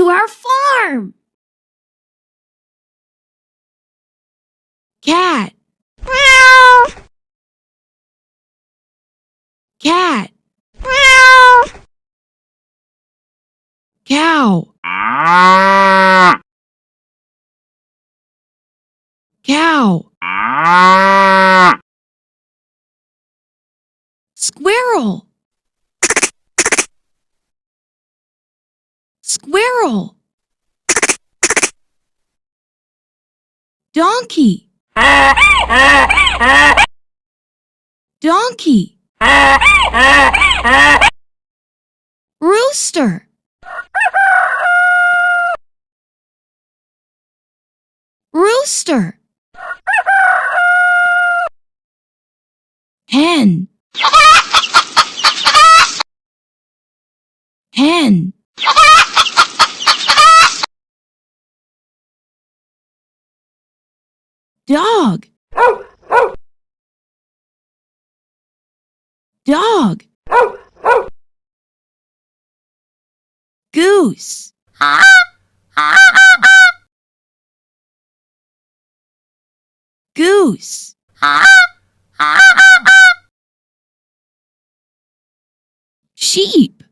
our farm. Cat. Cat. Cow. Cow. Squirrel. Squirrel. Donkey. Donkey. Rooster. Rooster. Hen. Hen. Dog. Dog. Goose. Goose. Sheep.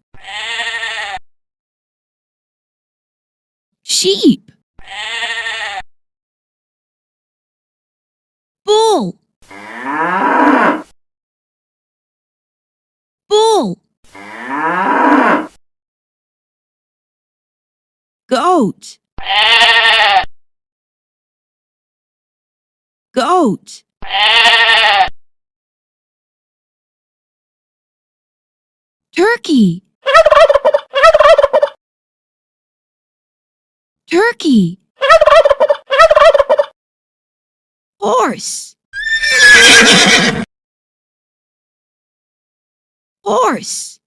Sheep. Bull. Bull. Goat. Goat. Turkey. Turkey. Horse. Horse.